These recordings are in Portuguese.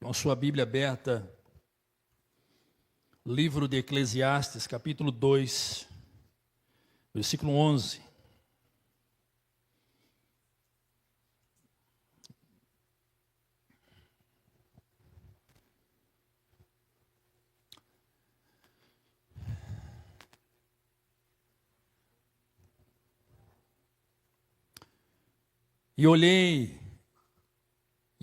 Com sua Bíblia aberta, livro de Eclesiastes, capítulo 2, versículo 11. E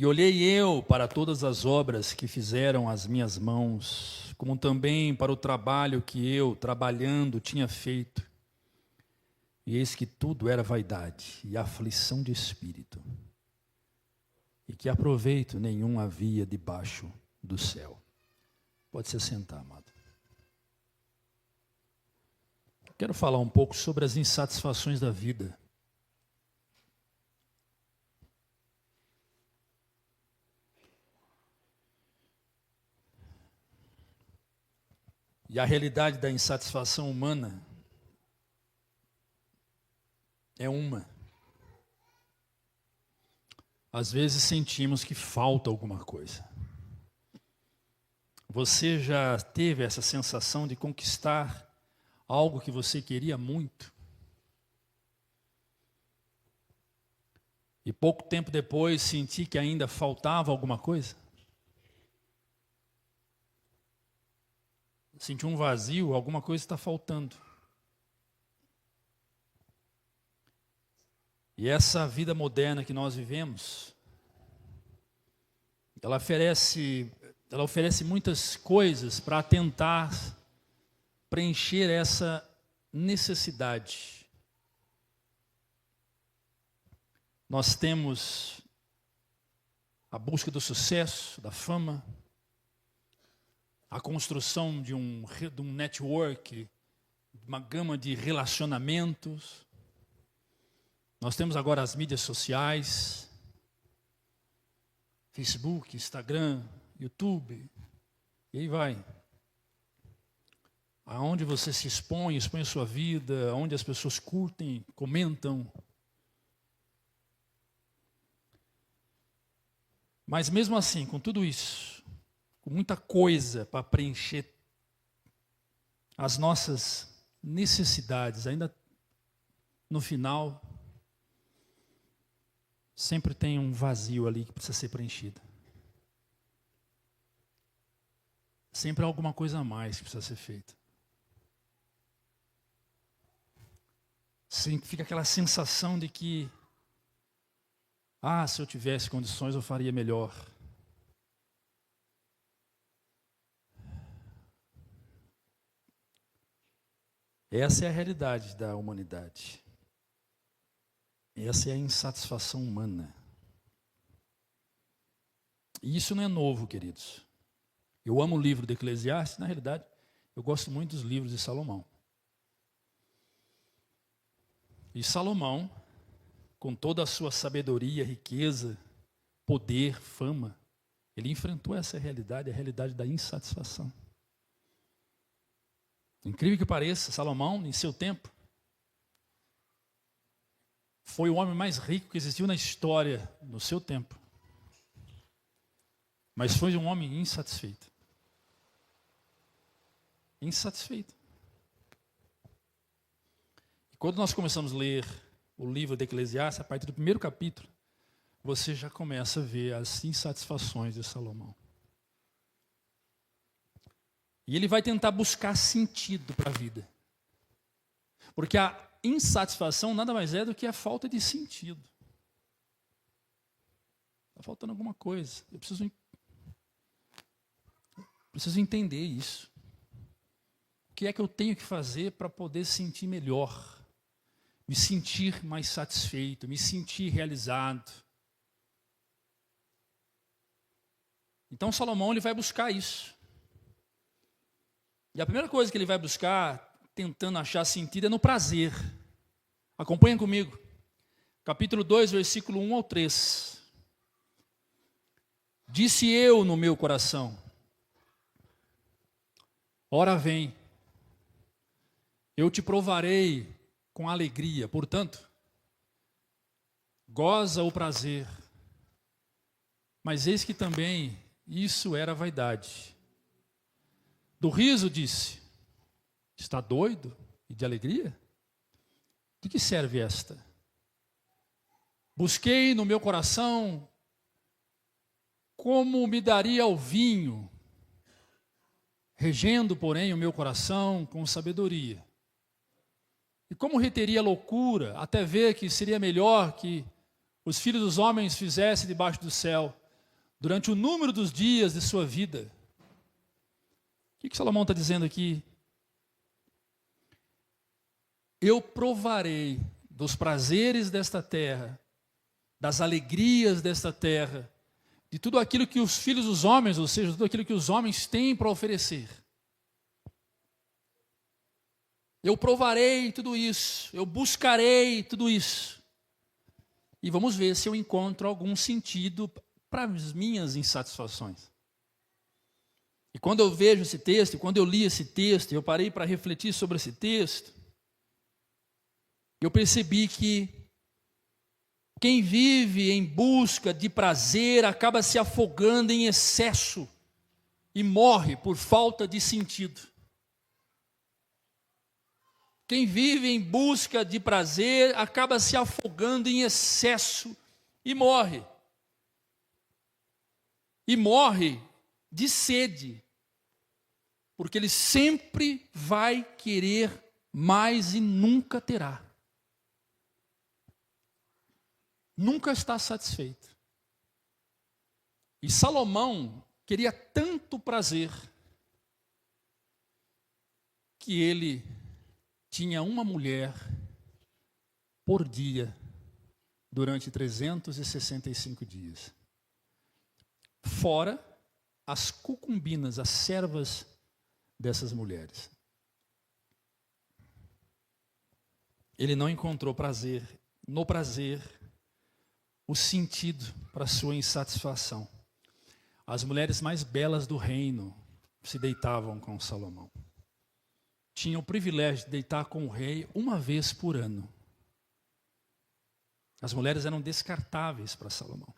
olhei eu para todas as obras que fizeram as minhas mãos, como também para o trabalho que eu, trabalhando, tinha feito. E eis que tudo era vaidade e aflição de espírito, e que aproveito nenhum havia debaixo do céu. Pode se sentar, amado. Quero falar um pouco sobre as insatisfações da vida. E a realidade da insatisfação humana é uma. Às vezes sentimos que falta alguma coisa. Você já teve essa sensação de conquistar algo que você queria muito? E pouco tempo depois sentir que ainda faltava alguma coisa? Sentir um vazio, alguma coisa está faltando. E essa vida moderna que nós vivemos, ela oferece muitas coisas para tentar preencher essa necessidade. Nós temos a busca do sucesso, da fama, a construção de um network, uma gama de relacionamentos. Nós temos agora as mídias sociais, Facebook, Instagram, YouTube, e aí vai. Aonde você se expõe a sua vida, onde as pessoas curtem, comentam. Mas mesmo assim, com tudo isso, com muita coisa para preencher as nossas necessidades, ainda no final, sempre tem um vazio ali que precisa ser preenchido. Sempre há alguma coisa a mais que precisa ser feita. Sempre fica aquela sensação de que, se eu tivesse condições eu faria melhor. Essa é a realidade da humanidade. Essa é a insatisfação humana. E isso não é novo, queridos. Eu amo o livro de Eclesiastes, na realidade, eu gosto muito dos livros de Salomão. E Salomão, com toda a sua sabedoria, riqueza, poder, fama, ele enfrentou essa realidade, a realidade da insatisfação. Incrível que pareça, Salomão, em seu tempo, foi o homem mais rico que existiu na história, no seu tempo. Mas foi um homem insatisfeito. Insatisfeito. E quando nós começamos a ler o livro de Eclesiastes, a partir do primeiro capítulo, você já começa a ver as insatisfações de Salomão. E ele vai tentar buscar sentido para a vida. Porque a insatisfação nada mais é do que a falta de sentido. Está faltando alguma coisa. Eu preciso entender isso. O que é que eu tenho que fazer para poder sentir melhor? Me sentir mais satisfeito, me sentir realizado. Então Salomão ele vai buscar isso. E a primeira coisa que ele vai buscar, tentando achar sentido, é no prazer. Acompanha comigo. Capítulo 2, versículo 1 ao 3. Disse eu no meu coração, ora vem, eu te provarei com alegria, portanto, goza o prazer. Mas eis que também Isso era vaidade. Do riso disse: está doido? E de alegria? De que serve esta? Busquei no meu coração como me daria o vinho, regendo, porém, o meu coração com sabedoria. E como reteria a loucura, até ver que seria melhor que os filhos dos homens fizessem debaixo do céu, durante o número dos dias de sua vida. O que Salomão está dizendo aqui? Eu provarei dos prazeres desta terra, das alegrias desta terra, de tudo aquilo que os filhos dos homens, ou seja, tudo aquilo que os homens têm para oferecer. Eu provarei tudo isso, eu buscarei tudo isso. E vamos ver se eu encontro algum sentido para as minhas insatisfações. E quando eu vejo esse texto, quando eu li esse texto, eu parei para refletir sobre esse texto, eu percebi que quem vive em busca de prazer acaba se afogando em excesso e morre por falta de sentido. Quem vive em busca de prazer acaba se afogando em excesso e morre. E morre de sede, porque ele sempre vai querer mais e nunca terá. Nunca está satisfeito. E Salomão queria tanto prazer que ele tinha uma mulher por dia durante 365 dias. Fora as concubinas, as servas dessas mulheres. Ele não encontrou prazer, no prazer, o sentido para a sua insatisfação. As mulheres mais belas do reino se deitavam com Salomão. Tinham o privilégio de deitar com o rei uma vez por ano. As mulheres eram descartáveis para Salomão.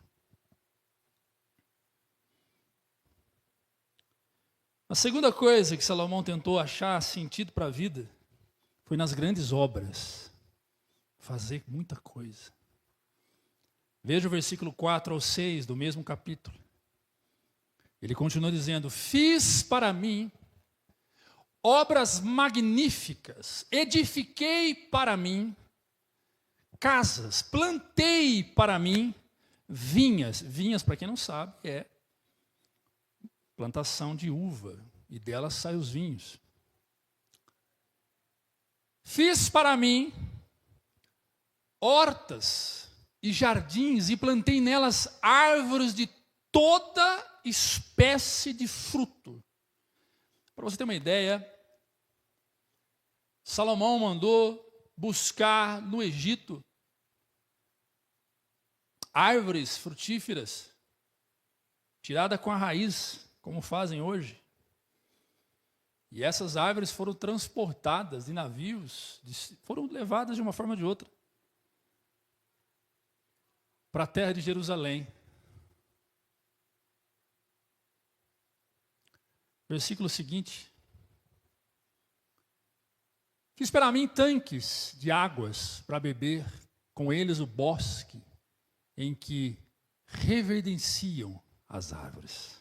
A segunda coisa que Salomão tentou achar sentido para a vida foi nas grandes obras. Fazer muita coisa. Veja o versículo 4 ao 6 do mesmo capítulo. Ele continua dizendo: fiz para mim obras magníficas, edifiquei para mim casas, plantei para mim vinhas. Vinhas, para quem não sabe, é plantação de uva, e delas saem os vinhos. Fiz para mim hortas e jardins, e plantei nelas árvores de toda espécie de fruto. Para você ter uma ideia, Salomão mandou buscar no Egito árvores frutíferas, tirada com a raiz, como fazem hoje. E essas árvores foram transportadas em navios, foram levadas de uma forma ou de outra para a terra de Jerusalém. Versículo seguinte: fiz para mim tanques de águas para beber, com eles o bosque em que reverdenciam as árvores.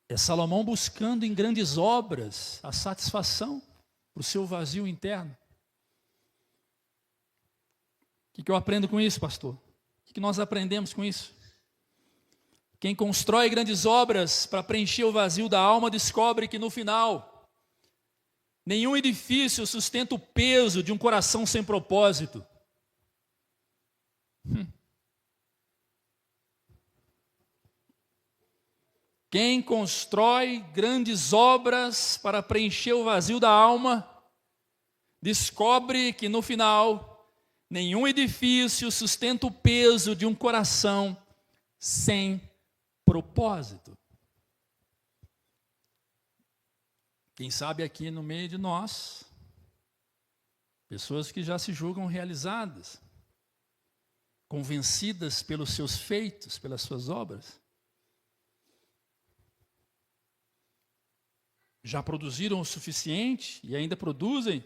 É Salomão buscando em grandes obras a satisfação para o seu vazio interno. O que eu aprendo com isso, pastor? O que nós aprendemos com isso? Quem constrói grandes obras para preencher o vazio da alma descobre que no final nenhum edifício sustenta o peso de um coração sem propósito. Quem constrói grandes obras para preencher o vazio da alma descobre que no final nenhum edifício sustenta o peso de um coração sem propósito. Quem sabe aqui no meio de nós, pessoas que já se julgam realizadas, convencidas pelos seus feitos, pelas suas obras, Já produziram o suficiente e ainda produzem?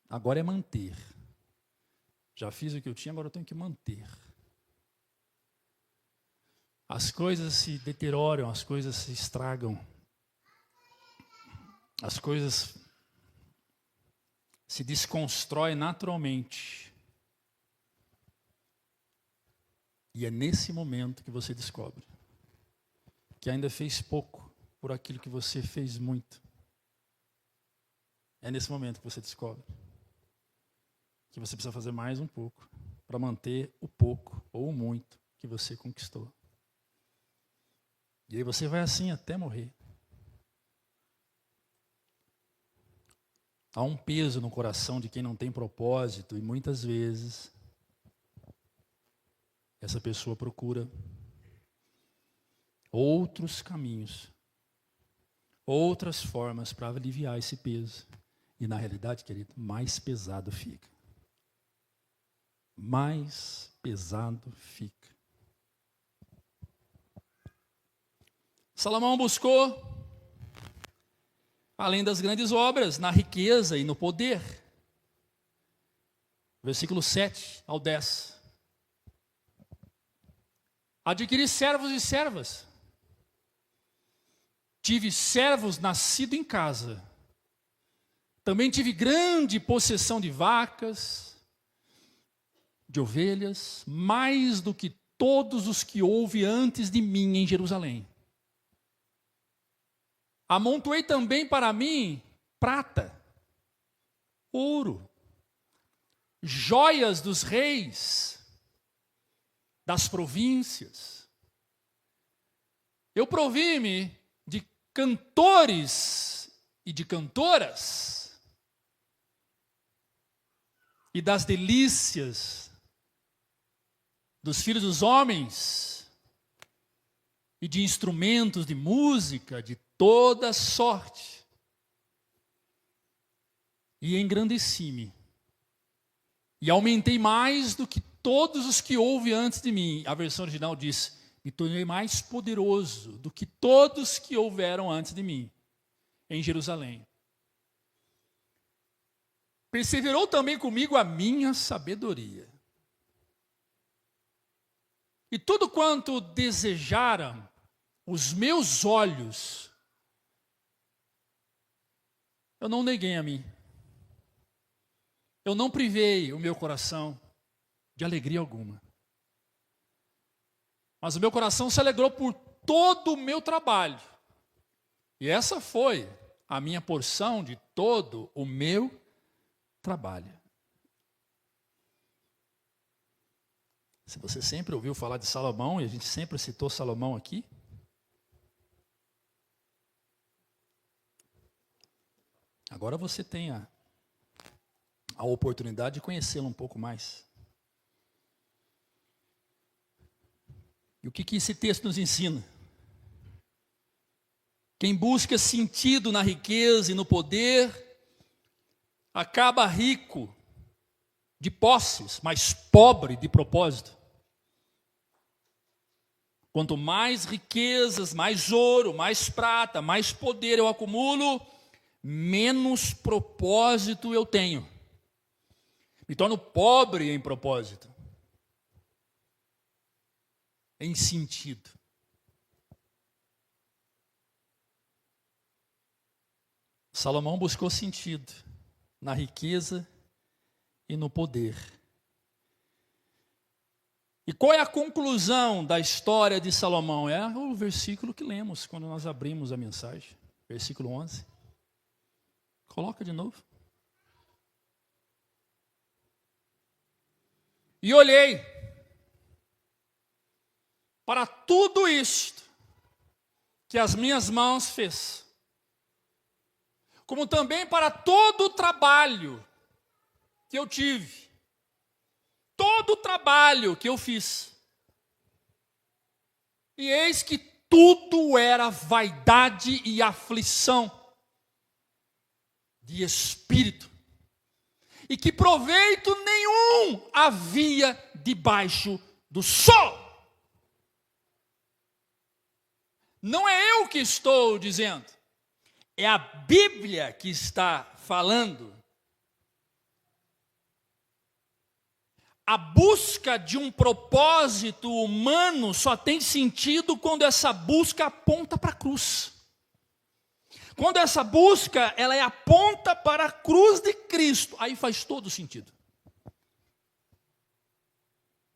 Agora é manter. Já fiz o que eu tinha, agora eu tenho que manter. As coisas se deterioram, as coisas se estragam. As coisas se desconstroem naturalmente. E é nesse momento que você descobre que ainda fez pouco por aquilo que você fez muito. É nesse momento que você descobre que você precisa fazer mais um pouco para manter o pouco ou o muito que você conquistou. E aí você vai assim até morrer. Há um peso no coração de quem não tem propósito e muitas vezes essa pessoa procura outros caminhos, outras formas para aliviar esse peso. E na realidade, querido, mais pesado fica. Mais pesado fica. Salomão buscou, além das grandes obras, na riqueza e no poder. Versículo 7 ao 10. Adquiri servos e servas. Tive servos nascidos em casa. Também tive grande possessão de vacas, de ovelhas, mais do que todos os que houve antes de mim em Jerusalém. Amontoei também para mim prata, ouro, joias dos reis, das províncias. Eu provi-me de cantores e de cantoras, e das delícias dos filhos dos homens, e de instrumentos de música, de toda sorte. E engrandeci-me, e aumentei mais do que todos os que houve antes de mim. A versão original diz: me tornei mais poderoso do que todos que houveram antes de mim, em Jerusalém. Perseverou também comigo a minha sabedoria. E tudo quanto desejaram os meus olhos, eu não neguei a mim. Eu não privei o meu coração de alegria alguma. Mas o meu coração se alegrou por todo o meu trabalho. E essa foi a minha porção de todo o meu trabalho. Se você sempre ouviu falar de Salomão, e a gente sempre citou Salomão aqui, agora você tem a oportunidade de conhecê-lo um pouco mais. E o que esse texto nos ensina? Quem busca sentido na riqueza e no poder, acaba rico de posses, mas pobre de propósito. Quanto mais riquezas, mais ouro, mais prata, mais poder eu acumulo, menos propósito eu tenho. Me torno pobre em propósito, em sentido. Salomão buscou sentido na riqueza e no poder. E qual é a conclusão da história de Salomão? É o versículo que lemos quando nós abrimos a mensagem. Versículo 11. Coloca de novo. E olhei para tudo isto que as minhas mãos fez, como também para todo o trabalho que eu tive, todo o trabalho que eu fiz. E eis que tudo era vaidade e aflição de espírito, e que proveito nenhum havia debaixo do sol. Não é eu que estou dizendo, é a Bíblia que está falando. A busca de um propósito humano só tem sentido quando essa busca aponta para a cruz. Quando essa busca, ela aponta para a cruz de Cristo, aí faz todo sentido.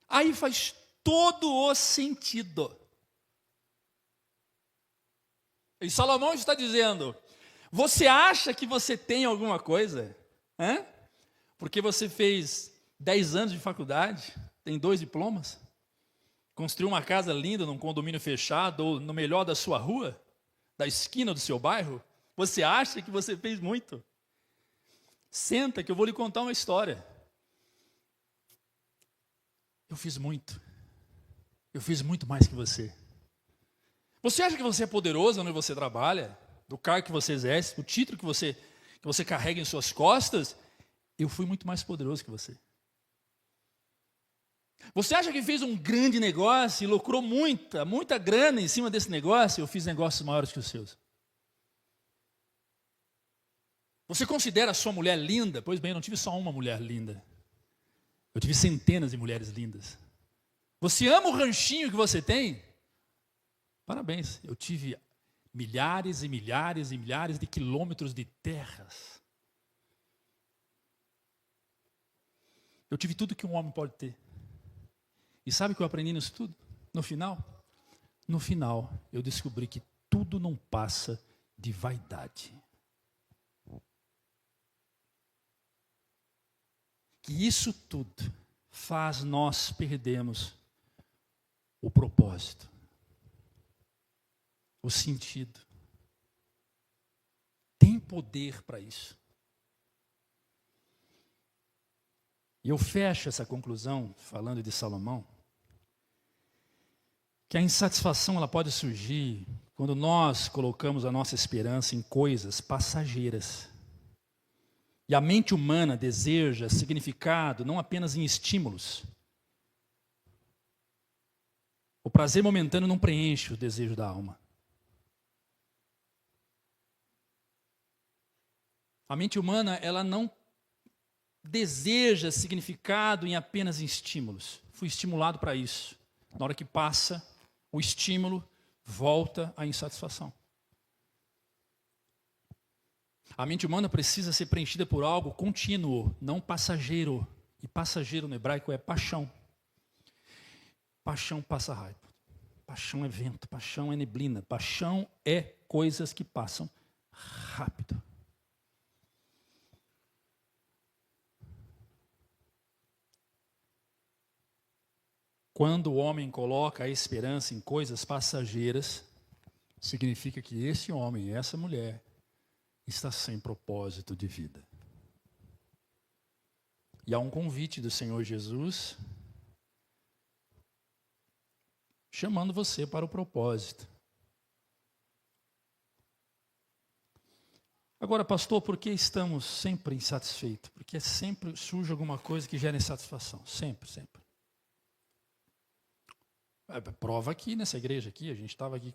Aí faz todo o sentido. E Salomão está dizendo, você acha que você tem alguma coisa? Hã? Porque você fez 10 anos de faculdade, tem 2 diplomas, construiu uma casa linda num condomínio fechado ou no melhor da sua rua, da esquina do seu bairro, você acha que você fez muito? Senta que eu vou lhe contar uma história. Eu fiz muito. Eu fiz muito mais que você. Você acha que você é poderoso onde você trabalha? Do cargo que você exerce, do título que você carrega em suas costas? Eu fui muito mais poderoso que você. Você acha que fez um grande negócio e lucrou muita grana em cima desse negócio? Eu fiz negócios maiores que os seus. Você considera a sua mulher linda? Pois bem, eu não tive só uma mulher linda. Eu tive centenas de mulheres lindas. Você ama o ranchinho que você tem? Parabéns, eu tive milhares e milhares e milhares de quilômetros de terras. Eu tive tudo que um homem pode ter. E sabe o que eu aprendi nisso tudo? No final? No final, eu descobri que tudo não passa de vaidade. Que isso tudo faz nós perdermos o propósito, o sentido. Tem poder para isso. E eu fecho essa conclusão, falando de Salomão, que a insatisfação ela pode surgir quando nós colocamos a nossa esperança em coisas passageiras. E a mente humana deseja significado não apenas em estímulos. O prazer momentâneo não preenche o desejo da alma. A mente humana, ela não deseja significado em apenas estímulos. Fui estimulado para isso. Na hora que passa, o estímulo volta à insatisfação. A mente humana precisa ser preenchida por algo contínuo, não passageiro. E passageiro no hebraico é paixão. Paixão passa raiva. Paixão é vento, paixão é neblina. Paixão é coisas que passam rápido. Quando o homem coloca a esperança em coisas passageiras, significa que esse homem, essa mulher, está sem propósito de vida. E há um convite do Senhor Jesus chamando você para o propósito. Agora, pastor, por que estamos sempre insatisfeitos? Porque sempre surge alguma coisa que gera insatisfação. Sempre. Prova aqui nessa igreja aqui, a gente estava aqui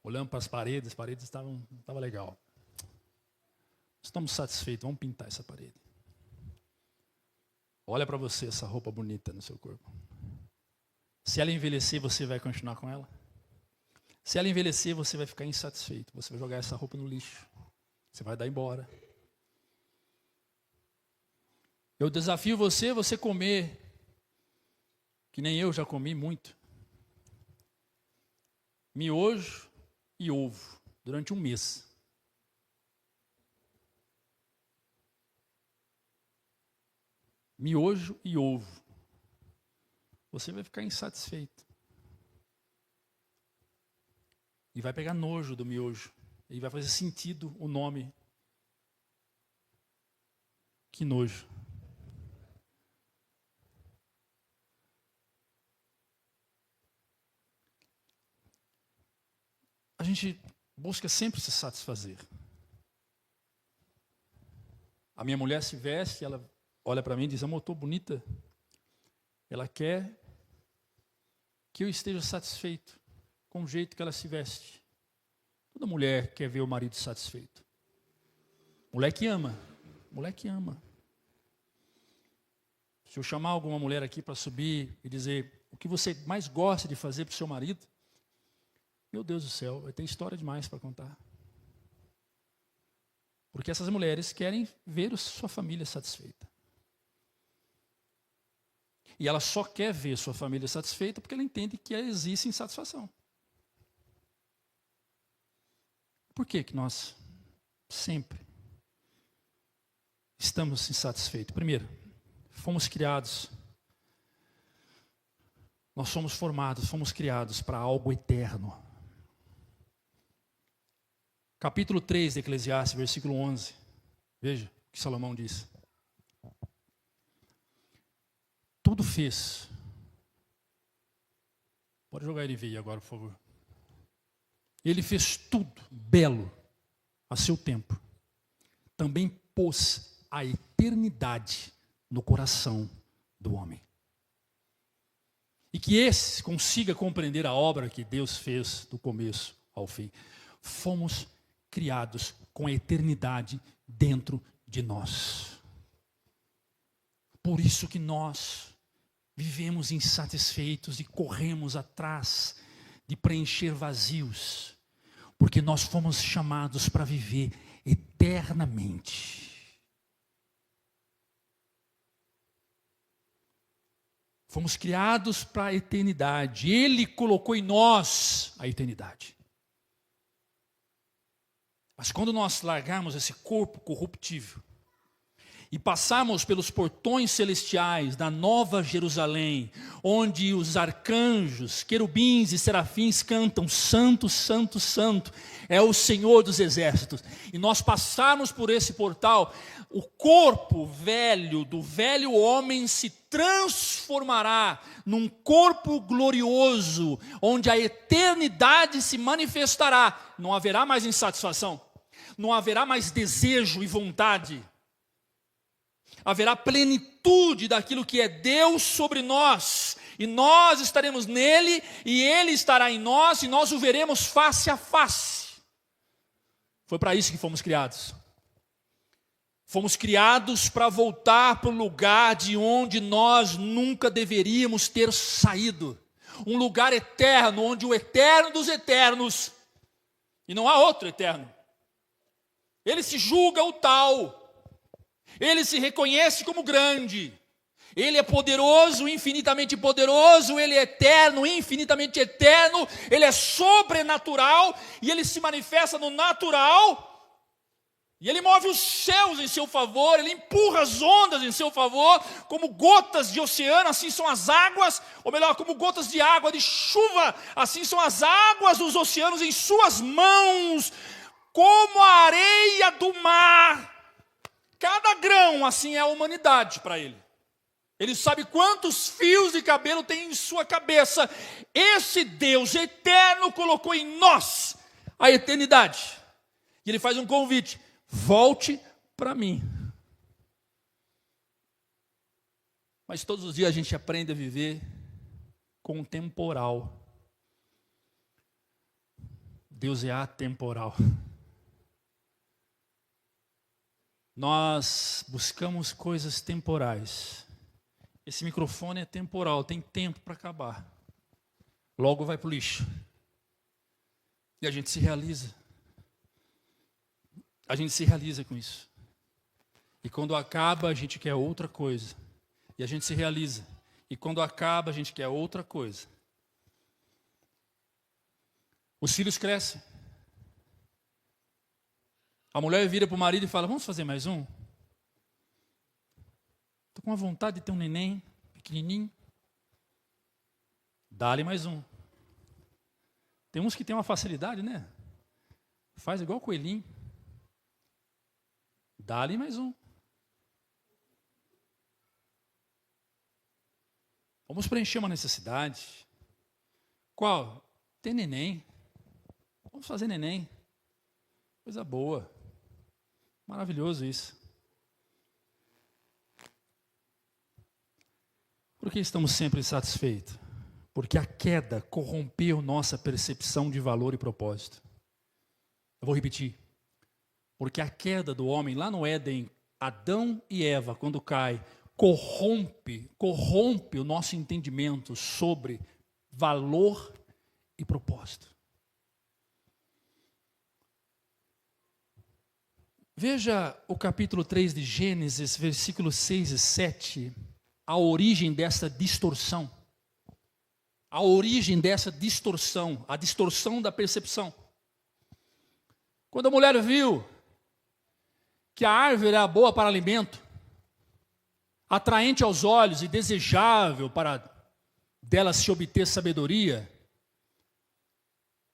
olhando para as paredes estavam legal. Estamos satisfeitos, vamos pintar essa parede. Olha para você essa roupa bonita no seu corpo. Se ela envelhecer, você vai continuar com ela? Se ela envelhecer, você vai ficar insatisfeito. Você vai jogar essa roupa no lixo. Você vai dar embora. Eu desafio você comer, que nem eu já comi muito, miojo e ovo durante um mês. Miojo e ovo. Você vai ficar insatisfeito. E vai pegar nojo do miojo. E vai fazer sentido o nome. Que nojo. A gente busca sempre se satisfazer. A minha mulher se veste, ela olha para mim e diz, amor, estou bonita. Ela quer que eu esteja satisfeito. com o jeito que ela se veste. Toda mulher quer ver o marido satisfeito. Mulher que ama. Mulher que ama. Se eu chamar alguma mulher aqui para subir e dizer o que você mais gosta de fazer para o seu marido, meu Deus do céu, vai ter história demais para contar. Porque essas mulheres querem ver sua família satisfeita. E ela só quer ver sua família satisfeita porque ela entende que existe insatisfação. Por que nós sempre estamos insatisfeitos? Primeiro, fomos criados, nós somos formados, fomos criados para algo eterno. Capítulo 3 de Eclesiastes, versículo 11. Veja o que Salomão diz. Tudo fez. Pode jogar NVI agora, por favor. Ele fez tudo belo a seu tempo. Também pôs a eternidade no coração do homem. E que esse consiga compreender a obra que Deus fez do começo ao fim. Fomos criados com a eternidade dentro de nós. Por isso que nós vivemos insatisfeitos e corremos atrás de preencher vazios, porque nós fomos chamados para viver eternamente. Fomos criados para a eternidade. Ele colocou em nós a eternidade. Mas quando nós largarmos esse corpo corruptível e passarmos pelos portões celestiais da Nova Jerusalém, onde os arcanjos, querubins e serafins cantam Santo, Santo, Santo, é o Senhor dos Exércitos, e nós passarmos por esse portal, o corpo velho do velho homem se transformará num corpo glorioso, onde a eternidade se manifestará. Não haverá mais insatisfação, não haverá mais desejo e vontade. Haverá plenitude daquilo que é Deus sobre nós, e nós estaremos nele, e ele estará em nós, e nós o veremos face a face. Foi para isso que fomos criados. Fomos criados para voltar para o lugar de onde nós nunca deveríamos ter saído. Um lugar eterno, onde o eterno dos eternos, e não há outro eterno, ele se julga o tal. Ele se reconhece como grande. Ele é poderoso, infinitamente poderoso. Ele é eterno, infinitamente eterno. Ele é sobrenatural. E ele se manifesta no natural. E ele move os céus em seu favor. Ele empurra as ondas em seu favor. Como gotas de oceano, assim são as águas. Ou melhor, como gotas de água, de chuva, assim são as águas dos oceanos em suas mãos. Como a areia do mar. Cada grão, assim, é a humanidade para ele. Ele sabe quantos fios de cabelo tem em sua cabeça. Esse Deus eterno colocou em nós a eternidade. E ele faz um convite: volte para mim. Mas todos os dias a gente aprende a viver com o temporal. Deus é atemporal. Nós buscamos coisas temporais. Esse microfone é temporal, tem tempo para acabar. Logo vai para o lixo. E a gente se realiza. A gente se realiza com isso. E quando acaba, a gente quer outra coisa. E a gente se realiza. E quando acaba, a gente quer outra coisa. Os filhos crescem. A mulher vira para o marido e fala: vamos fazer mais um? Estou com uma vontade de ter um neném pequenininho. Dá-lhe mais um. Tem uns que tem uma facilidade, né? Faz igual coelhinho. Dá-lhe mais um. Vamos preencher uma necessidade. Qual? Ter neném. Vamos fazer neném. Coisa boa. Maravilhoso isso. Por que estamos sempre insatisfeitos? Porque a queda corrompeu nossa percepção de valor e propósito. Eu vou repetir. Porque a queda do homem lá no Éden, Adão e Eva, quando cai, corrompe o nosso entendimento sobre valor e propósito. Veja o capítulo 3 de Gênesis, versículos 6 e 7, a origem dessa distorção. A origem dessa distorção, a distorção da percepção. Quando a mulher viu que a árvore era boa para alimento, atraente aos olhos e desejável para dela se obter sabedoria,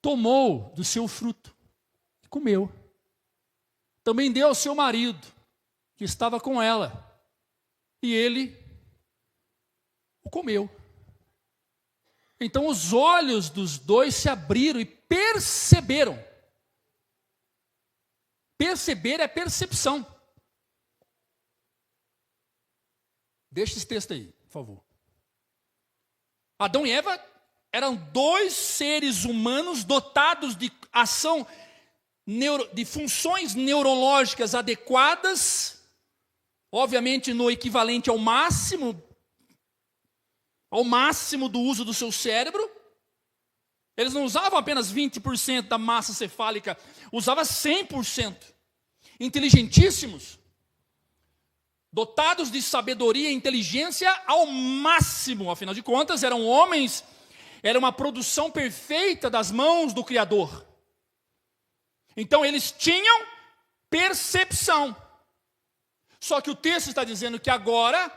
tomou do seu fruto e comeu. Também deu ao seu marido, que estava com ela, e ele o comeu. Então os olhos dos dois se abriram e perceberam. Perceber é percepção. Deixa esse texto aí, por favor. Adão e Eva eram dois seres humanos dotados de ação, de funções neurológicas adequadas, obviamente no equivalente ao máximo do uso do seu cérebro. Eles não usavam apenas 20% da massa cefálica, usavam 100%. Inteligentíssimos, dotados de sabedoria e inteligência ao máximo. Afinal de contas, eram homens, era uma produção perfeita das mãos do Criador. Então, eles tinham percepção. Só que o texto está dizendo que agora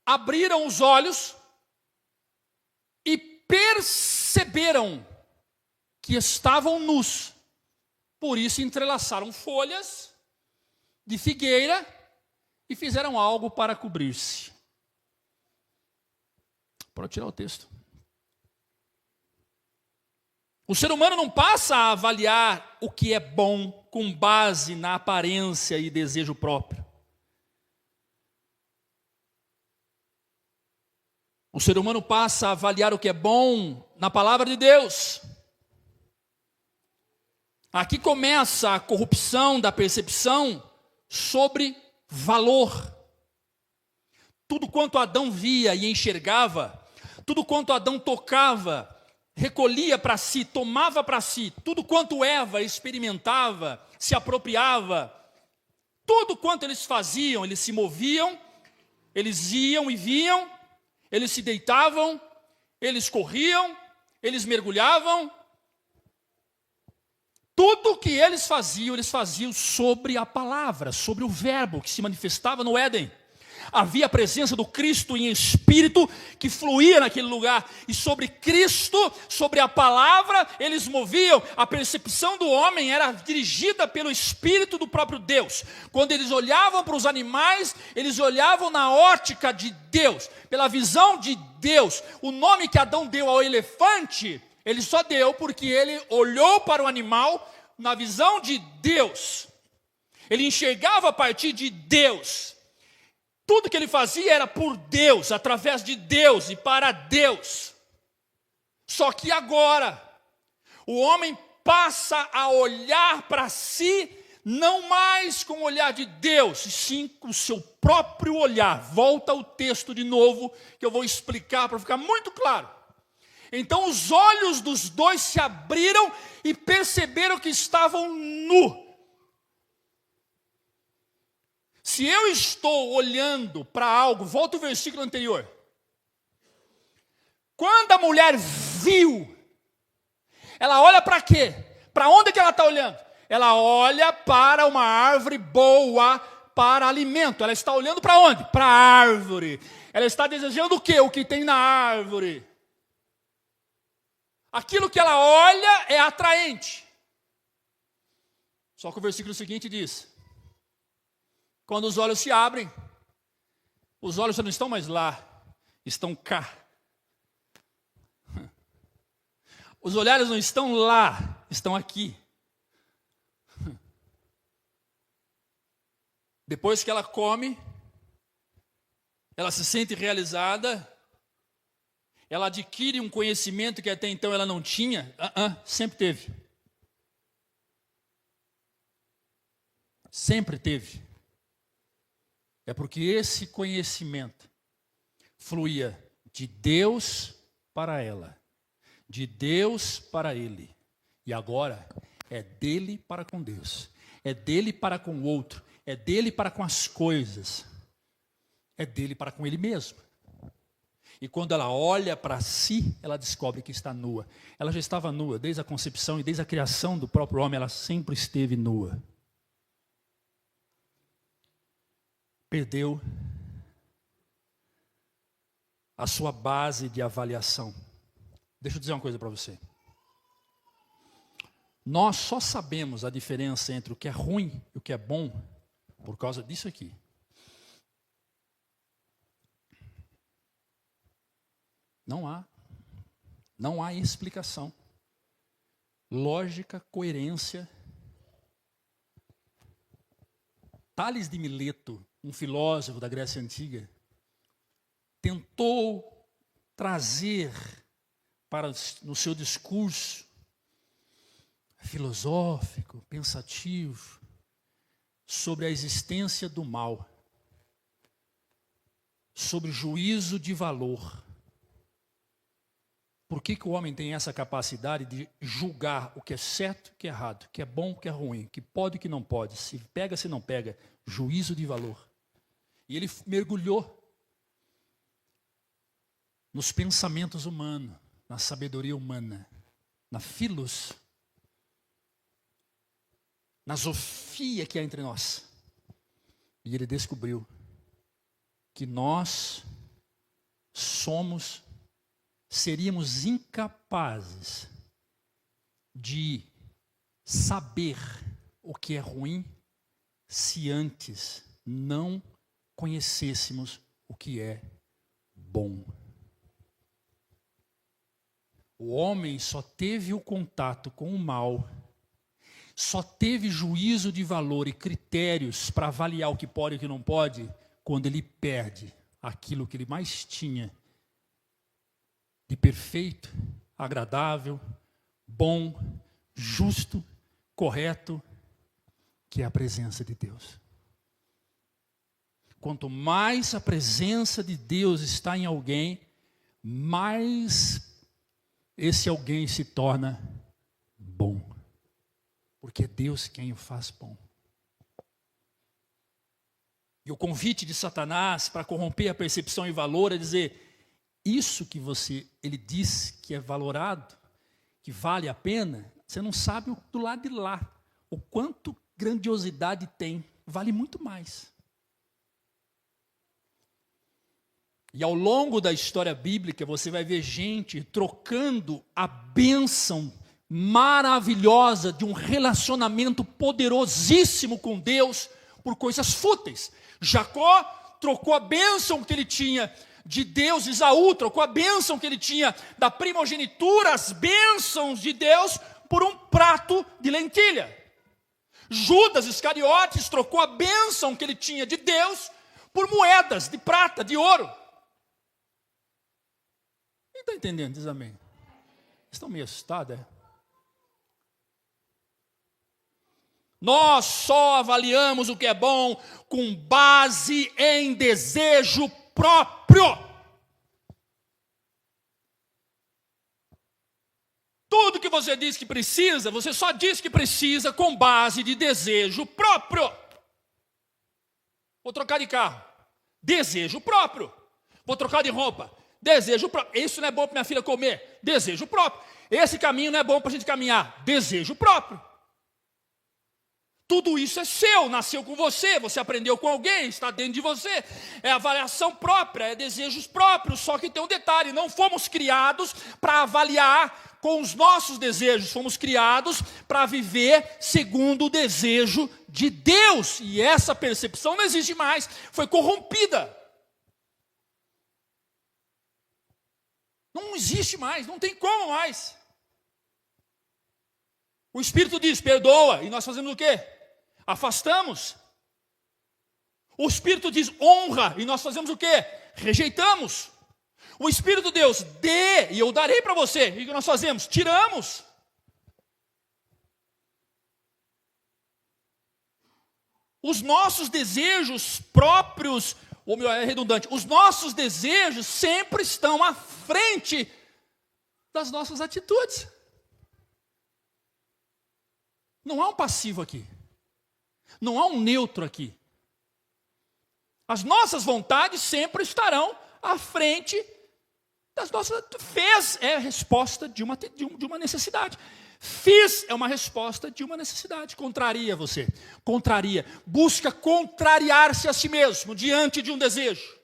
abriram os olhos e perceberam que estavam nus. Por isso entrelaçaram folhas de figueira e fizeram algo para cobrir-se. Pode tirar o texto. O ser humano não passa a avaliar o que é bom com base na aparência e desejo próprio. O ser humano passa a avaliar o que é bom na palavra de Deus. Aqui começa a corrupção da percepção sobre valor. Tudo quanto Adão via e enxergava, tudo quanto Adão tocava, recolhia para si, tomava para si, tudo quanto Eva experimentava, se apropriava, tudo quanto eles faziam, eles se moviam, eles iam e vinham, eles se deitavam, eles corriam, eles mergulhavam. Tudo que eles faziam sobre a palavra, sobre o verbo que se manifestava no Éden. Havia a presença do Cristo em espírito que fluía naquele lugar. E sobre Cristo, sobre a palavra, eles moviam. A percepção do homem era dirigida pelo Espírito do próprio Deus. Quando eles olhavam para os animais, eles olhavam na ótica de Deus, pela visão de Deus. O nome que Adão deu ao elefante, ele só deu porque ele olhou para o animal na visão de Deus. Ele enxergava a partir de Deus. Tudo que ele fazia era por Deus, através de Deus e para Deus. Só que agora, o homem passa a olhar para si, não mais com o olhar de Deus, e sim com o seu próprio olhar. Volta ao texto de novo, que eu vou explicar para ficar muito claro. Então os olhos dos dois se abriram e perceberam que estavam nus. Se eu estou olhando para algo, volta o versículo anterior. Quando a mulher viu, ela olha para quê? Para onde que ela está olhando? Ela olha para uma árvore boa para alimento. Ela está olhando para onde? Para a árvore. Ela está desejando o quê? O que tem na árvore. Aquilo que ela olha é atraente. Só que o versículo seguinte diz: quando os olhos se abrem, os olhos já não estão mais lá, estão cá. Os olhares não estão lá, estão aqui. Depois que ela come, ela se sente realizada, ela adquire um conhecimento que até então ela não tinha? Sempre teve. Sempre teve. É porque esse conhecimento fluía de Deus para ela, de Deus para ele. E agora é dele para com Deus, é dele para com o outro, é dele para com as coisas, é dele para com ele mesmo. E quando ela olha para si, ela descobre que está nua. Ela já estava nua desde a concepção e desde a criação do próprio homem, ela sempre esteve nua. Perdeu a sua base de avaliação. Deixa eu dizer uma coisa para você. Nós só sabemos a diferença entre o que é ruim e o que é bom por causa disso aqui. Não há explicação. Lógica, coerência. Tales de Mileto, um filósofo da Grécia Antiga, tentou trazer no seu discurso filosófico, pensativo, sobre a existência do mal, sobre juízo de valor. Por que o homem tem essa capacidade de julgar o que é certo e o que é errado, o que é bom, o que é ruim, o que pode e o que não pode, se pega, se não pega, juízo de valor. E ele mergulhou nos pensamentos humanos, na sabedoria humana, na na Sofia que há entre nós. E ele descobriu que nós seríamos incapazes de saber o que é ruim se antes não conhecêssemos o que é bom. O homem só teve o contato com o mal, só teve juízo de valor e critérios para avaliar o que pode e o que não pode, quando ele perde aquilo que ele mais tinha de perfeito, agradável, bom, justo, correto, que é a presença de Deus. Quanto mais a presença de Deus está em alguém, mais esse alguém se torna bom. Porque é Deus quem o faz bom. E o convite de Satanás para corromper a percepção e valor é dizer: isso que ele diz que é valorado, que vale a pena, você não sabe do lado de lá, o quanto grandiosidade tem, vale muito mais. E ao longo da história bíblica, você vai ver gente trocando a bênção maravilhosa de um relacionamento poderosíssimo com Deus por coisas fúteis. Jacó trocou a bênção que ele tinha de Deus, Esaú trocou a bênção que ele tinha da primogenitura, as bênçãos de Deus, por um prato de lentilha. Judas Iscariotes trocou a bênção que ele tinha de Deus por moedas de prata, de ouro. Quem está entendendo? Diz amém. Estão meio assustados, é? Nós só avaliamos o que é bom com base em desejo próprio. Tudo que você diz que precisa, você só diz que precisa com base de desejo próprio. Vou trocar de carro, desejo próprio. Vou trocar de roupa, desejo próprio. Isso não é bom para minha filha comer, desejo próprio. Esse caminho não é bom para a gente caminhar, desejo próprio. Tudo isso é seu, nasceu com você, você aprendeu com alguém, está dentro de você. É avaliação própria, é desejos próprios, só que tem um detalhe: não fomos criados para avaliar com os nossos desejos, fomos criados para viver segundo o desejo de Deus. E essa percepção não existe mais, foi corrompida. Não existe mais, não tem como mais. O Espírito diz, perdoa, e nós fazemos o quê? Afastamos. O Espírito diz honra, e nós fazemos o quê? Rejeitamos. O Espírito de Deus, dê e eu darei para você. E o que nós fazemos? Tiramos. Os nossos desejos próprios, ou melhor, é redundante, os nossos desejos sempre estão à frente das nossas atitudes. Não há um passivo aqui. Não há um neutro aqui. As nossas vontades sempre estarão à frente das nossas. Fez é a resposta de uma necessidade. Fiz é uma resposta de uma necessidade. Contraria você. Contraria. Busca contrariar-se a si mesmo diante de um desejo.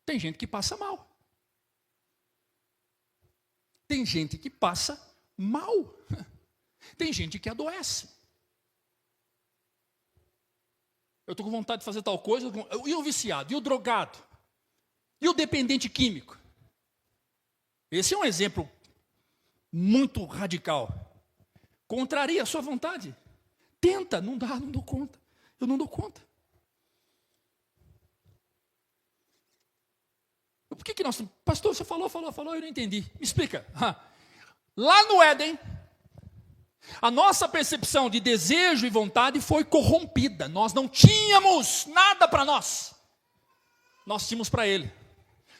Tem gente que passa mal. Tem gente que passa mal. Tem gente que adoece. Eu estou com vontade de fazer tal coisa. E o viciado? E o drogado? E o dependente químico? Esse é um exemplo muito radical. Contraria a sua vontade. Tenta, não dá, não dou conta. Eu não dou conta. Por que nós... Pastor, você falou, eu não entendi. Me explica. Lá no Éden, a nossa percepção de desejo e vontade foi corrompida. Nós não tínhamos nada para nós. Nós tínhamos para Ele.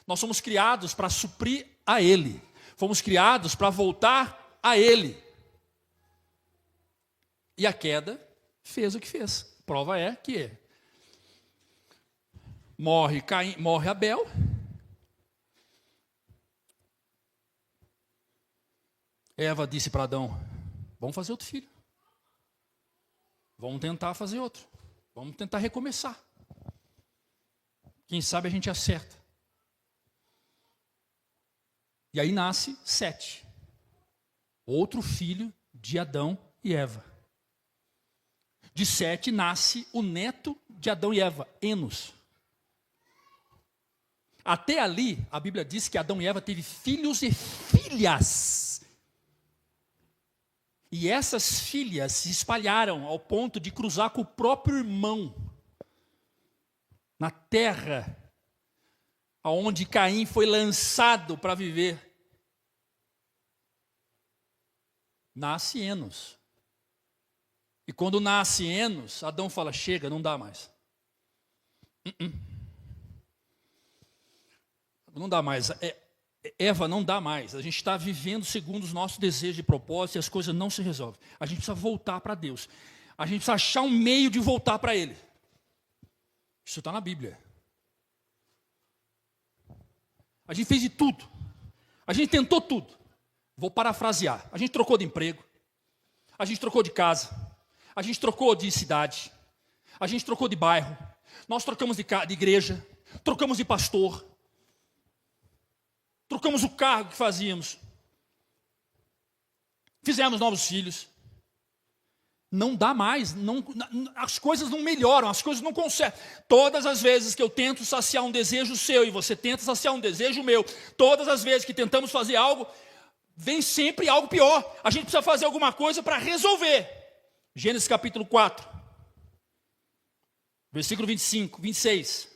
Nós somos criados para suprir a Ele. Fomos criados para voltar a Ele. E a queda fez o que fez. Prova é que morre Caim, morre Abel. Eva disse para Adão: vamos fazer outro filho. Vamos tentar fazer outro. Vamos tentar recomeçar. Quem sabe a gente acerta. E aí nasce Sete, outro filho de Adão e Eva. De Sete nasce o neto de Adão e Eva, Enos. Até ali, a Bíblia diz que Adão e Eva teve filhos e filhas. E essas filhas se espalharam ao ponto de cruzar com o próprio irmão na terra aonde Caim foi lançado para viver. Nasce Enos. E quando nasce Enos, Adão fala: chega, não dá mais. Não dá mais. Eva, não dá mais. A gente está vivendo segundo os nossos desejos e propósitos e as coisas não se resolvem. A gente precisa voltar para Deus. A gente precisa achar um meio de voltar para Ele. Isso está na Bíblia. A gente fez de tudo. A gente tentou tudo. Vou parafrasear. A gente trocou de emprego. A gente trocou de casa. A gente trocou de cidade. A gente trocou de bairro. Nós trocamos de igreja. Trocamos de pastor. Trocamos o cargo que fazíamos. Fizemos novos filhos. Não dá mais. As coisas não melhoram. As coisas não conseguem. Todas as vezes que eu tento saciar um desejo seu e você tenta saciar um desejo meu, todas as vezes que tentamos fazer algo, vem sempre algo pior. A gente precisa fazer alguma coisa para resolver. Gênesis capítulo 4. Versículo 25, 26.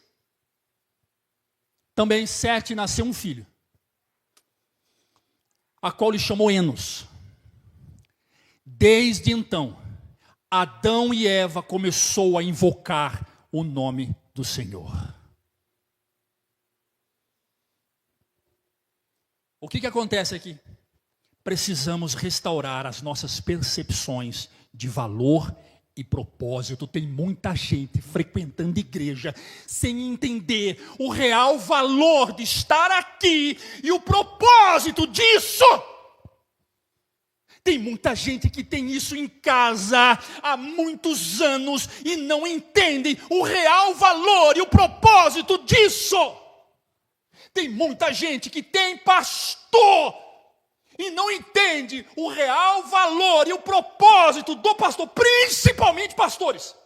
Também Sete nasceu um filho, a qual lhe chamou Enos. Desde então, Adão e Eva começou a invocar o nome do Senhor. O que acontece aqui? Precisamos restaurar as nossas percepções de valor e propósito. Tem muita gente frequentando igreja sem entender o real valor de estar aqui e o propósito disso. Tem muita gente que tem isso em casa há muitos anos e não entende o real valor e o propósito disso. Tem muita gente que tem pastor e não entende o real valor e o propósito do pastor, principalmente pastores.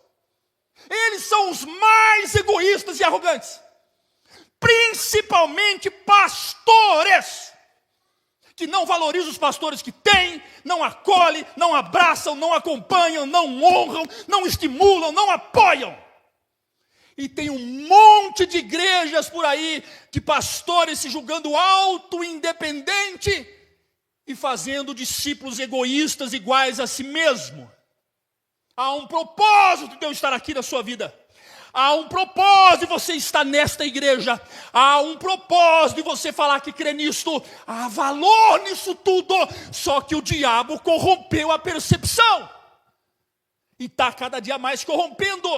Eles são os mais egoístas e arrogantes. Principalmente pastores, que não valorizam os pastores que têm, não acolhem, não abraçam, não acompanham, não honram, não estimulam, não apoiam. E tem um monte de igrejas por aí, de pastores se julgando alto, independente, e fazendo discípulos egoístas iguais a si mesmo. Há um propósito de eu estar aqui na sua vida. Há um propósito de você estar nesta igreja. Há um propósito de você falar que crê nisto. Há valor nisso tudo. Só que o diabo corrompeu a percepção. E está cada dia mais corrompendo.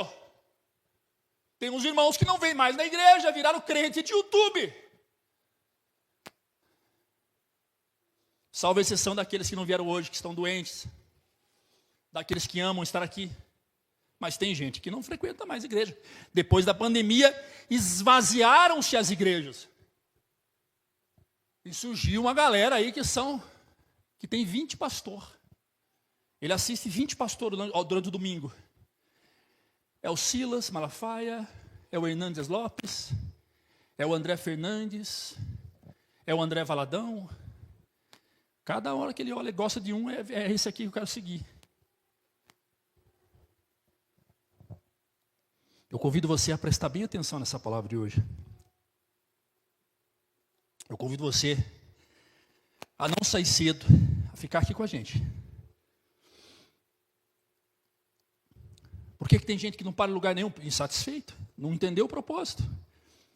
Tem uns irmãos que não vêm mais na igreja, viraram crente de YouTube. Salvo a exceção daqueles que não vieram hoje, que estão doentes. Daqueles que amam estar aqui. Mas tem gente que não frequenta mais igreja. Depois da pandemia, esvaziaram-se as igrejas. E surgiu uma galera aí que tem 20 pastores. Ele assiste 20 pastores durante o domingo. É o Silas Malafaia, é o Hernandes Lopes, é o André Fernandes, é o André Valadão. Cada hora que ele olha e gosta de um, é esse aqui que eu quero seguir. Eu convido você a prestar bem atenção nessa palavra de hoje. Eu convido você a não sair cedo, a ficar aqui com a gente. Por que tem gente que não para em lugar nenhum? Insatisfeito, não entendeu o propósito.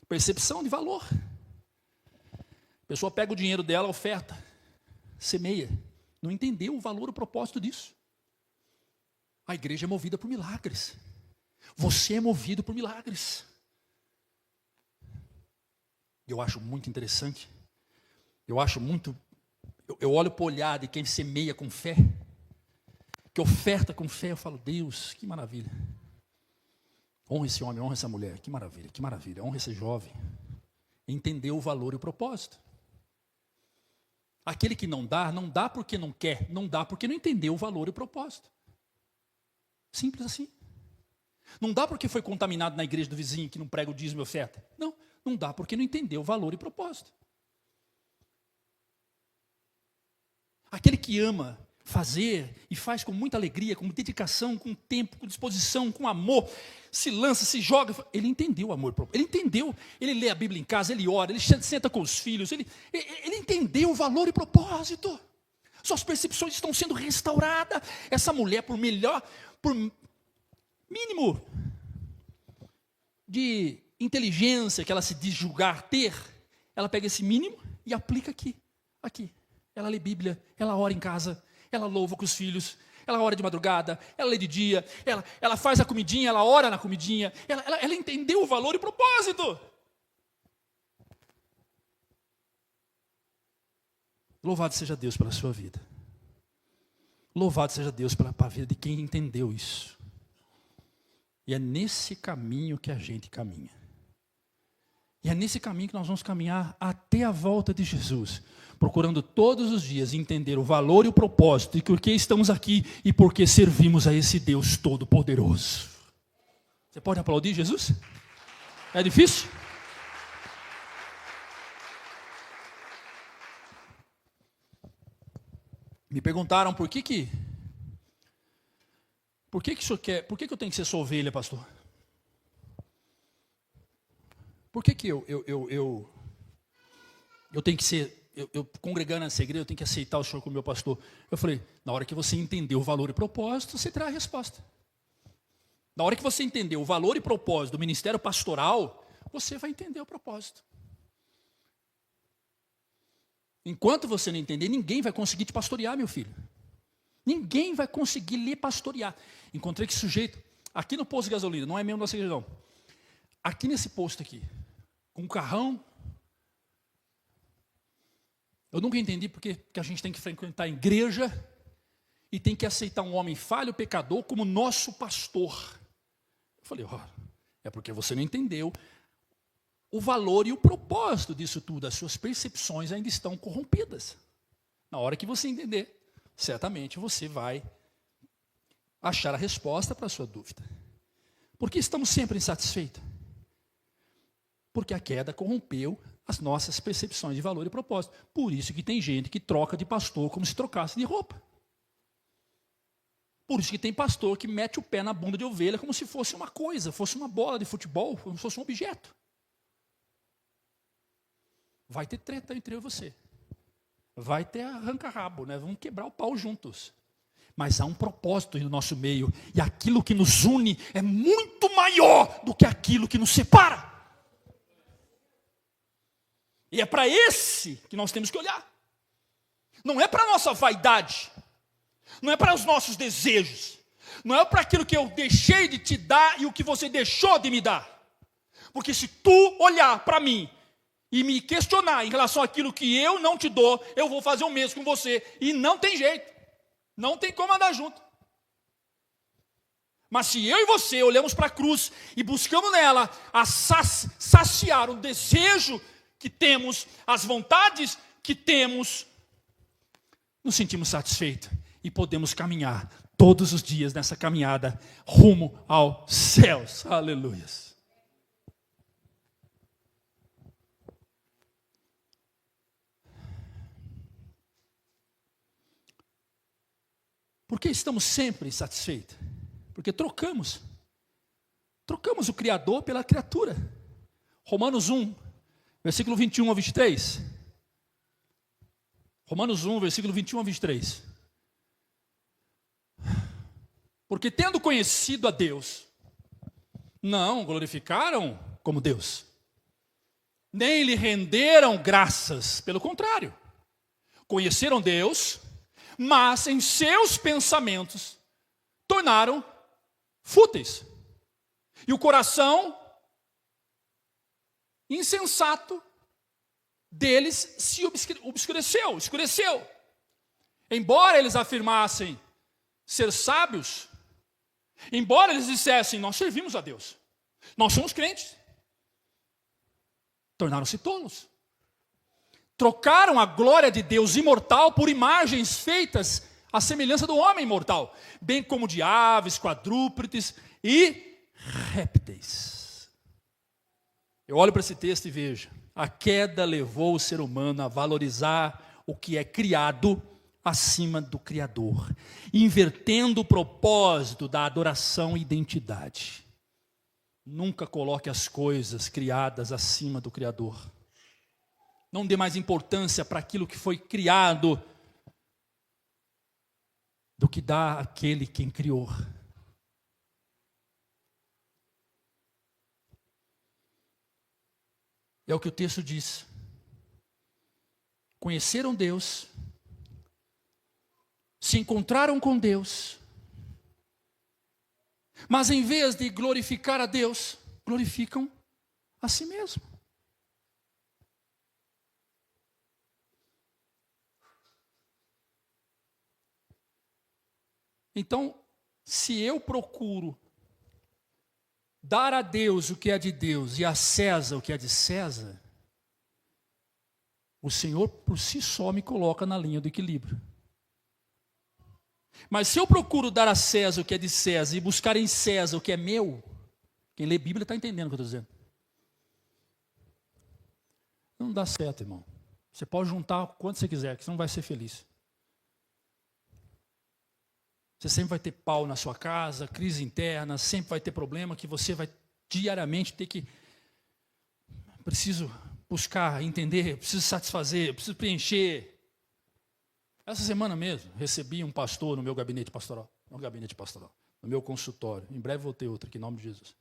Percepção de valor. A pessoa pega o dinheiro dela, oferta, semeia. Não entendeu o valor, o propósito disso. A igreja é movida por milagres. Você é movido por milagres. Eu acho muito interessante. Eu olho para o olhar de quem semeia com fé, que oferta com fé, eu falo, Deus, que maravilha. Honra esse homem, honra essa mulher, que maravilha, honra esse jovem. Entendeu o valor e o propósito. Aquele que não dá porque não quer, não dá porque não entendeu o valor e o propósito. Simples assim. Não dá porque foi contaminado na igreja do vizinho que não prega o dízimo e oferta. Não dá porque não entendeu o valor e propósito. Aquele que ama fazer e faz com muita alegria, com dedicação, com tempo, com disposição, com amor, se lança, se joga, ele entendeu o amor, ele entendeu, ele lê a Bíblia em casa, ele ora, ele senta com os filhos, ele entendeu o valor e propósito. Suas percepções estão sendo restauradas. Essa mulher, por mínimo de inteligência que ela se diz julgar ter, ela pega esse mínimo e aplica aqui. Ela lê Bíblia, ela ora em casa, ela louva com os filhos, ela ora de madrugada, ela lê de dia, ela faz a comidinha, ela ora na comidinha, ela entendeu o valor e o propósito. Louvado seja Deus pela sua vida. Louvado seja Deus pela vida de quem entendeu isso. E é nesse caminho que a gente caminha. E é nesse caminho que nós vamos caminhar até a volta de Jesus, procurando todos os dias entender o valor e o propósito, e por que estamos aqui e por que servimos a esse Deus Todo-Poderoso. Você pode aplaudir Jesus? É difícil? Me perguntaram por que o senhor quer, por que eu tenho que ser sua ovelha, pastor? Por que eu tenho que ser, eu congregando nessa igreja, eu tenho que aceitar o senhor como meu pastor? Eu falei, na hora que você entender o valor e propósito, você terá a resposta. Na hora que você entender o valor e propósito do ministério pastoral, você vai entender o propósito. Enquanto você não entender, ninguém vai conseguir te pastorear, meu filho. Ninguém vai conseguir lhe pastorear. Encontrei que sujeito, aqui no posto de gasolina, não é mesmo da igreja não. Aqui nesse posto aqui, com um carrão. Eu nunca entendi porque que a gente tem que frequentar a igreja e tem que aceitar um homem falho, pecador, como nosso pastor. Eu falei, é porque você não entendeu o valor e o propósito disso tudo. As suas percepções ainda estão corrompidas. Na hora que você entender, certamente você vai achar a resposta para a sua dúvida. Por que estamos sempre insatisfeitos? Porque a queda corrompeu as nossas percepções de valor e propósito. Por isso que tem gente que troca de pastor como se trocasse de roupa. Por isso que tem pastor que mete o pé na bunda de ovelha como se fosse uma coisa, fosse uma bola de futebol, como se fosse um objeto. Vai ter treta entre eu e você. Vai ter arranca-rabo, né? Vamos quebrar o pau juntos. Mas há um propósito no nosso meio. E aquilo que nos une é muito maior do que aquilo que nos separa. E é para esse que nós temos que olhar. Não é para a nossa vaidade. Não é para os nossos desejos. Não é para aquilo que eu deixei de te dar e o que você deixou de me dar. Porque se tu olhar para mim e me questionar em relação àquilo que eu não te dou, eu vou fazer o mesmo com você. E não tem jeito. Não tem como andar junto. Mas se eu e você olhamos para a cruz e buscamos nela a saciar o desejo que temos, as vontades que temos, nos sentimos satisfeitos e podemos caminhar todos os dias nessa caminhada rumo aos céus. Aleluias. Por que estamos sempre insatisfeitos? Porque trocamos o Criador pela criatura. Romanos 1, versículo 21 a 23. Romanos 1, versículo 21 a 23. Porque tendo conhecido a Deus, não glorificaram como Deus, nem lhe renderam graças, pelo contrário. Conheceram Deus, mas em seus pensamentos tornaram fúteis. E o coração insensato deles se escureceu. Embora eles afirmassem ser sábios, embora eles dissessem, nós servimos a Deus, nós somos crentes, tornaram-se tolos. Trocaram a glória de Deus imortal por imagens feitas à semelhança do homem mortal, bem como de aves, quadrúpedes e répteis. Eu olho para esse texto e vejo, a queda levou o ser humano a valorizar o que é criado acima do Criador, invertendo o propósito da adoração e identidade. Nunca coloque as coisas criadas acima do Criador. Não dê mais importância para aquilo que foi criado do que dá aquele quem criou. É o que o texto diz. Conheceram Deus, se encontraram com Deus, mas em vez de glorificar a Deus, glorificam a si mesmo. Então, se eu procuro dar a Deus o que é de Deus e a César o que é de César, o Senhor por si só me coloca na linha do equilíbrio. Mas se eu procuro dar a César o que é de César e buscar em César o que é meu, quem lê Bíblia está entendendo o que eu estou dizendo. Não dá certo, irmão. Você pode juntar quanto você quiser, que você não vai ser feliz. Você sempre vai ter pau na sua casa, crise interna, sempre vai ter problema que você vai diariamente ter que... Preciso buscar, entender, preciso satisfazer, preciso preencher. Essa semana mesmo, recebi um pastor no meu gabinete pastoral. No meu consultório. Em breve vou ter outro aqui, em nome de Jesus.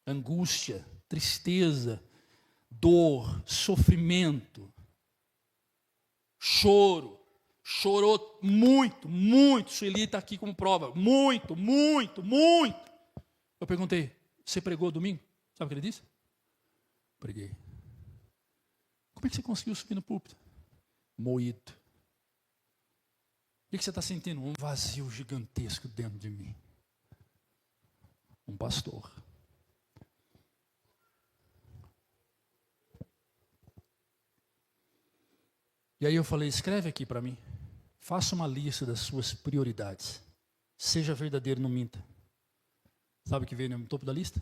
Angústia, tristeza, dor, sofrimento, choro. Chorou muito, muito. Sueli está aqui como prova. Muito, muito, muito. Eu perguntei, você pregou domingo? Sabe o que ele disse? Preguei. Como é que você conseguiu subir no púlpito? Moído. O que você está sentindo? Um vazio gigantesco dentro de mim. Um pastor. E aí eu falei, escreve aqui para mim. Faça uma lista das suas prioridades. Seja verdadeiro, não minta. Sabe o que veio no topo da lista?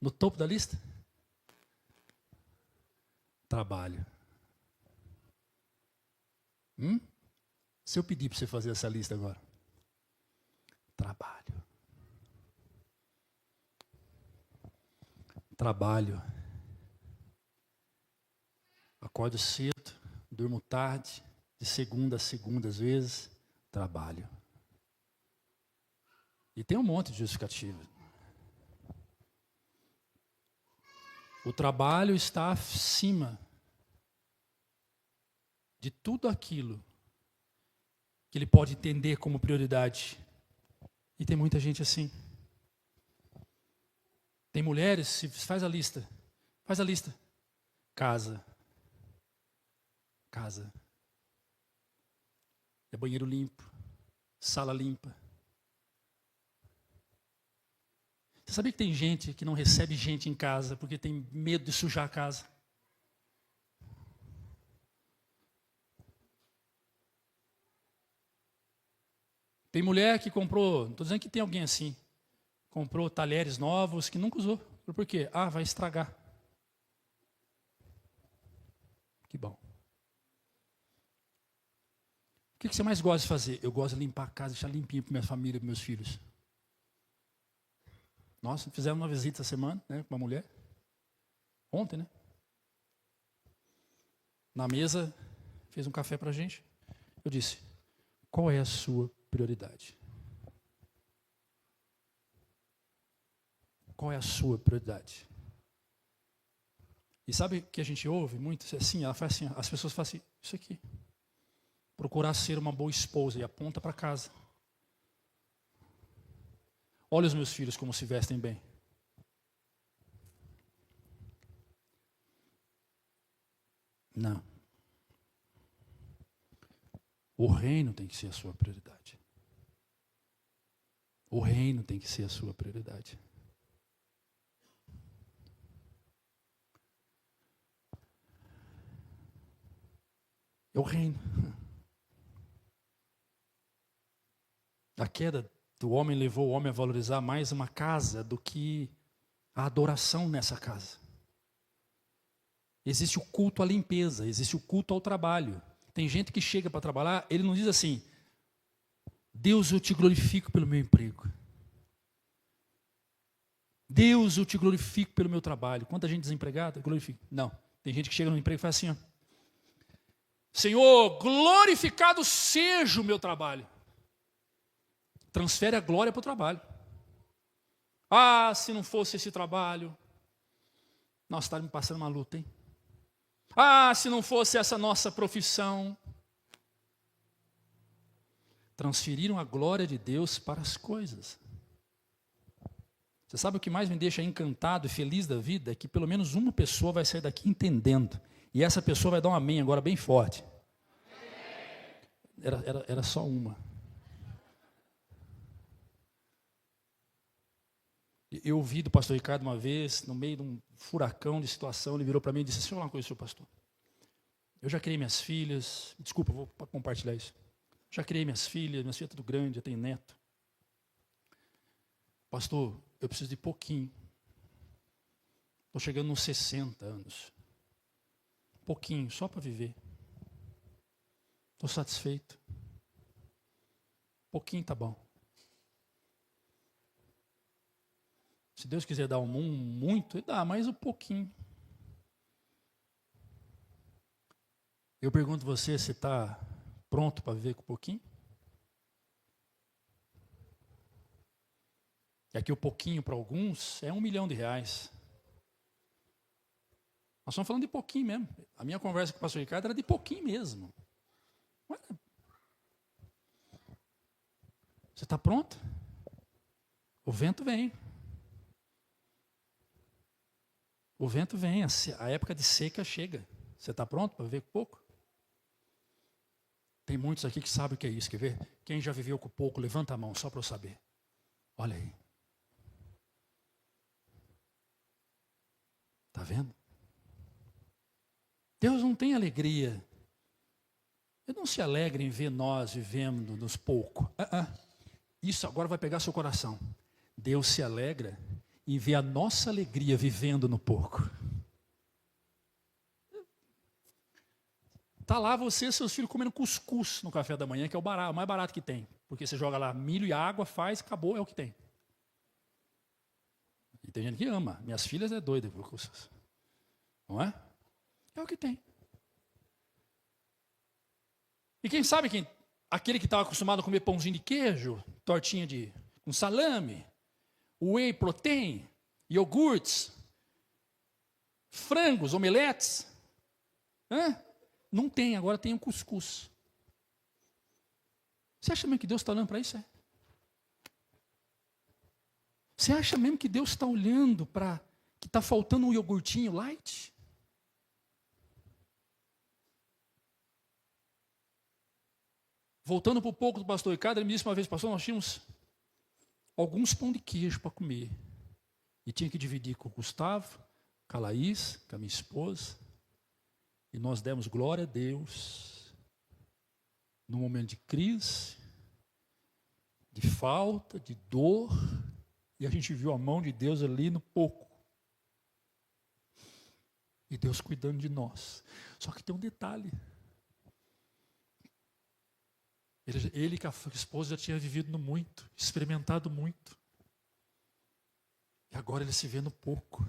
No topo da lista? Trabalho. Se eu pedir para você fazer essa lista agora. Trabalho. Trabalho. Acordo cedo, durmo tarde, de segunda a segunda às vezes, trabalho. E tem um monte de justificativa. O trabalho está acima de tudo aquilo que ele pode entender como prioridade. E tem muita gente assim. Tem mulheres, faz a lista. Casa. É banheiro limpo, sala limpa. Você sabia que tem gente que não recebe gente em casa porque tem medo de sujar a casa? Tem mulher que comprou, não estou dizendo que tem alguém assim, comprou talheres novos que nunca usou. Por quê? Vai estragar. Que bom. O que você mais gosta de fazer? Eu gosto de limpar a casa, deixar limpinho para minha família, para meus filhos. Nossa, fizemos uma visita essa semana, né, com uma mulher. Ontem, né? Na mesa, fez um café para a gente. Eu disse, qual é a sua prioridade? Qual é a sua prioridade? E sabe o que a gente ouve muito? Assim, ela faz assim, as pessoas falam assim, isso aqui. Procurar ser uma boa esposa e aponta para casa. Olha os meus filhos como se vestem bem. Não. O reino tem que ser a sua prioridade. O reino tem que ser a sua prioridade. É o reino. A queda do homem levou o homem a valorizar mais uma casa do que a adoração nessa casa. Existe o culto à limpeza, existe o culto ao trabalho. Tem gente que chega para trabalhar, ele não diz assim, Deus, eu te glorifico pelo meu emprego. Deus, eu te glorifico pelo meu trabalho. Quanta gente desempregada, glorifico. Não, tem gente que chega no emprego e faz assim, ó. Senhor, glorificado seja o meu trabalho. Transfere a glória para o trabalho. Se não fosse esse trabalho, nós estaríamos passando uma luta, hein? Se não fosse essa nossa profissão. Transferiram a glória de Deus para as coisas. Você sabe o que mais me deixa encantado e feliz da vida? É que pelo menos uma pessoa vai sair daqui entendendo. E essa pessoa vai dar um amém agora bem forte. Era só uma. Eu ouvi do pastor Ricardo uma vez, no meio de um furacão de situação, ele virou para mim e disse, deixa eu falar uma coisa, senhor pastor. Eu já criei minhas filhas, desculpa, vou compartilhar isso. Já criei minhas filhas tudo grande, já tenho neto. Pastor, eu preciso de pouquinho. Estou chegando nos 60 anos. Pouquinho, só para viver. Estou satisfeito. Pouquinho tá bom. Se Deus quiser dar muito, ele dá, mas um pouquinho. Eu pergunto você, você está pronto para viver com um pouquinho? É que o pouquinho para alguns é R$1 milhão. Nós estamos falando de pouquinho mesmo. A minha conversa com o pastor Ricardo era de pouquinho mesmo. Você está pronto? O vento vem. O vento vem, a época de seca chega. Você está pronto para viver com pouco? Tem muitos aqui que sabem o que é isso, quer ver? Quem já viveu com pouco, levanta a mão, só para eu saber. Olha aí. Está vendo? Deus não tem alegria. Ele não se alegra em ver nós vivendo nos pouco. Isso agora vai pegar seu coração. Deus se alegra em ver a nossa alegria vivendo no pouco. Tá lá você e seus filhos comendo cuscuz no café da manhã, que é o mais barato que tem. Porque você joga lá milho e água, faz, acabou, é o que tem. E tem gente que ama. Minhas filhas é doida por cuscuz. Não é? É o que tem. E quem sabe aquele que estava acostumado a comer pãozinho de queijo, tortinha com salame, whey protein, iogurtes, frangos, omeletes, não tem, agora tem um cuscuz. Você acha mesmo que Deus está olhando para isso? Você acha mesmo que Deus está olhando para que está faltando um iogurtinho light? Voltando para o pouco do pastor Ricardo, ele me disse uma vez, pastor, nós tínhamos alguns pão de queijo para comer. E tinha que dividir com o Gustavo, com a Laís, com a minha esposa. E nós demos glória a Deus num momento de crise, de falta, de dor. E a gente viu a mão de Deus ali no pouco. E Deus cuidando de nós. Só que tem um detalhe. Ele com a esposa já tinha vivido no muito, experimentado muito. E agora ele se vê no pouco.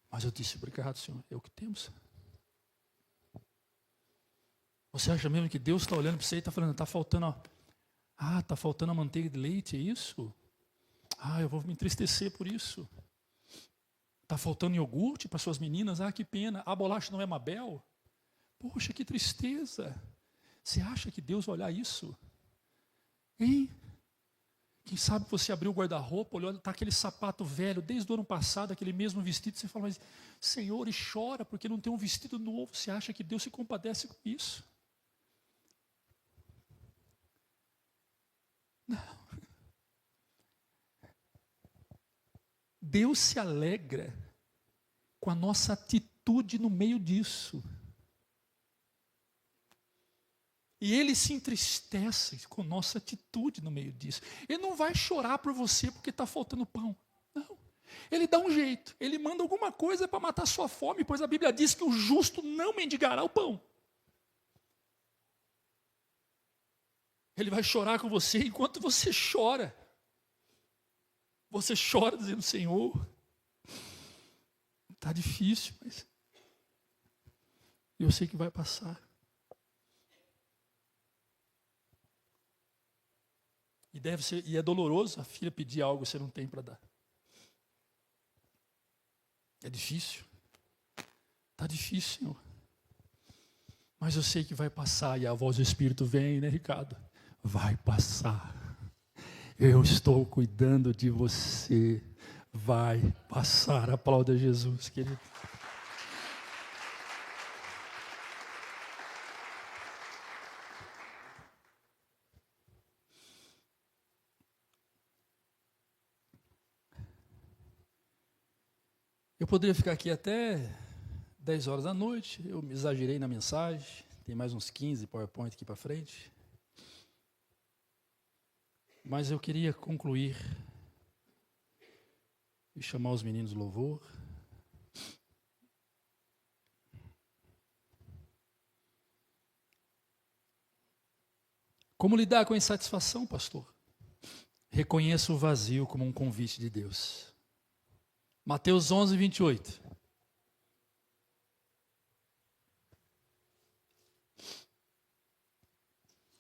Mas eu disse, obrigado, Senhor, é o que temos. Você acha mesmo que Deus está olhando para você e está falando, está faltando, está faltando a manteiga de leite, é isso? Eu vou me entristecer por isso. Está faltando iogurte para suas meninas? Que pena. A bolacha não é Mabel? Poxa, que tristeza. Você acha que Deus vai olhar isso? Hein? Quem sabe você abriu o guarda-roupa, olhou, está aquele sapato velho, desde o ano passado, aquele mesmo vestido, você fala, mas Senhor, e chora porque não tem um vestido novo. Você acha que Deus se compadece com isso? Não. Deus se alegra com a nossa atitude no meio disso. E Ele se entristece com nossa atitude no meio disso. Ele não vai chorar por você porque está faltando pão. Não. Ele dá um jeito. Ele manda alguma coisa para matar sua fome, pois a Bíblia diz que o justo não mendigará o pão. Ele vai chorar com você enquanto você chora. Você chora dizendo, Senhor, está difícil, mas eu sei que vai passar. E é doloroso a filha pedir algo que você não tem para dar. É difícil. Está difícil, Senhor. Mas eu sei que vai passar. E a voz do Espírito vem, né, Ricardo? Vai passar. Eu estou cuidando de você. Vai passar. Aplauda Jesus, querido. Eu poderia ficar aqui até 10 horas da noite, eu me exagerei na mensagem, tem mais uns 15 PowerPoint aqui para frente. Mas eu queria concluir e chamar os meninos do louvor. Como lidar com a insatisfação, pastor? Reconheça o vazio como um convite de Deus. Mateus 11, 28.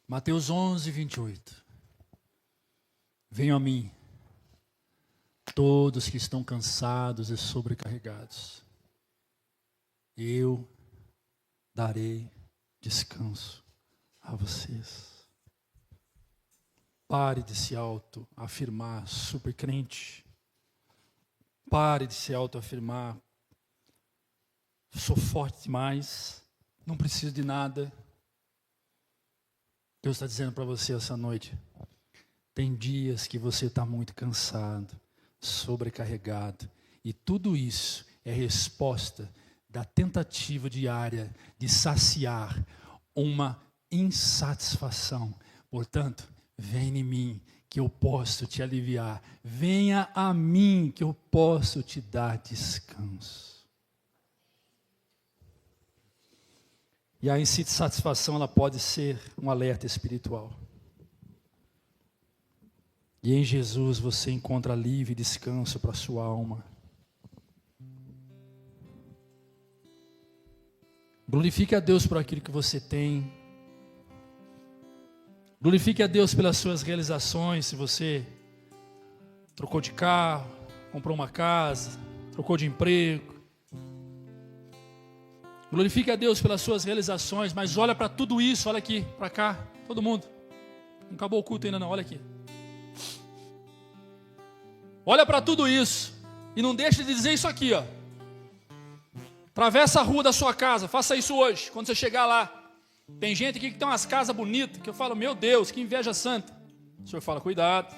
Mateus 11, 28. Venham a mim, todos que estão cansados e sobrecarregados. Eu darei descanso a vocês. Pare de se auto-afirmar super crente. Pare de se auto-afirmar. Sou forte demais. Não preciso de nada. Deus está dizendo para você essa noite. Tem dias que você está muito cansado, sobrecarregado. E tudo isso é resposta da tentativa diária de saciar uma insatisfação. Portanto, vem em mim que eu posso te aliviar. Venha a mim que eu posso te dar descanso. E a insatisfação, ela pode ser um alerta espiritual. E em Jesus você encontra alívio e descanso para a sua alma. Glorifique a Deus por aquilo que você tem. Glorifique a Deus pelas suas realizações. Se você trocou de carro, comprou uma casa, trocou de emprego. Glorifique a Deus pelas suas realizações. Mas olha para tudo isso, olha aqui, para cá, todo mundo. Não acabou o culto ainda não, olha aqui. Olha para tudo isso. E não deixe de dizer isso aqui, ó. Atravessa a rua da sua casa, faça isso hoje, quando você chegar lá. Tem gente aqui que tem umas casas bonitas, que eu falo, meu Deus, que inveja santa. O Senhor fala, cuidado.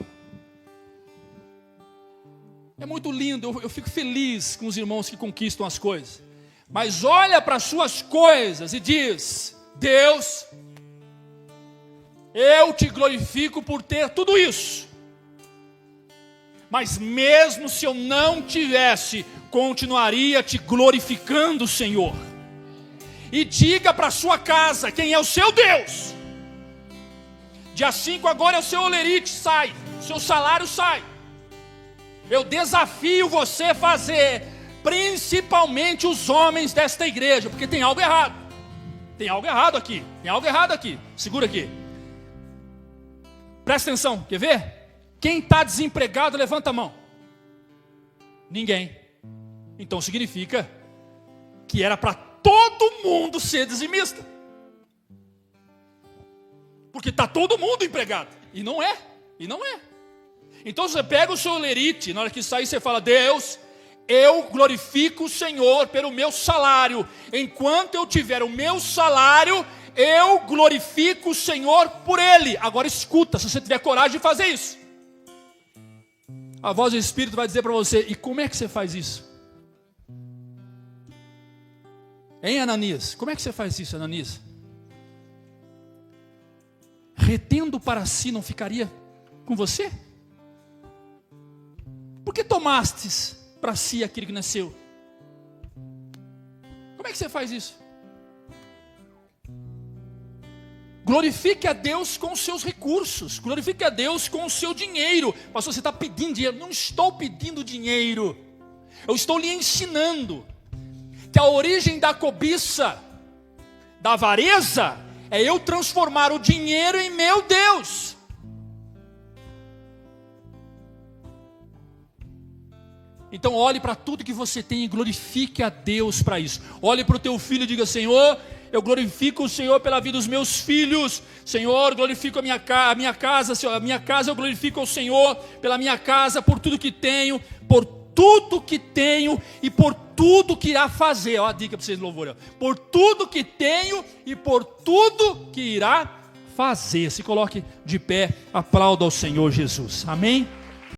É muito lindo, eu fico feliz com os irmãos que conquistam as coisas. Mas olha para as suas coisas e diz, Deus, eu te glorifico por ter tudo isso. Mas mesmo se eu não tivesse, continuaria te glorificando, Senhor. E diga para a sua casa quem é o seu Deus. Dia 5 agora é o seu olerite, sai. O seu salário sai. Eu desafio você a fazer, principalmente os homens desta igreja, porque tem algo errado. Tem algo errado aqui. Tem algo errado aqui. Segura aqui. Presta atenção, quer ver? Quem está desempregado, levanta a mão. Ninguém. Então significa que era para todo mundo ser dizimista. Porque está todo mundo empregado. E não é. E não é. Então você pega o seu olerite, na hora que sair você fala, Deus, eu glorifico o Senhor pelo meu salário. Enquanto eu tiver o meu salário, eu glorifico o Senhor por ele. Agora escuta, se você tiver coragem de fazer isso. A voz do Espírito vai dizer para você, e como é que você faz isso? Hein, Ananias? Como é que você faz isso, Ananias? Retendo para si não ficaria com você? Por que tomastes para si aquilo que não é seu? Como é que você faz isso? Glorifique a Deus com os seus recursos. Glorifique a Deus com o seu dinheiro. Pastor, você está pedindo dinheiro. Não estou pedindo dinheiro. Eu estou lhe ensinando que a origem da cobiça, da avareza, é eu transformar o dinheiro em meu Deus. Então olhe para tudo que você tem e glorifique a Deus para isso. Olhe para o teu filho e diga, Senhor, eu glorifico o Senhor pela vida dos meus filhos. Senhor, glorifico a minha casa, Senhor, a minha casa eu glorifico ao Senhor pela minha casa, por tudo que tenho, e por tudo que irá fazer. Olha a dica para vocês de louvor. Por tudo que tenho e por tudo que irá fazer. Se coloque de pé, aplauda ao Senhor Jesus. Amém?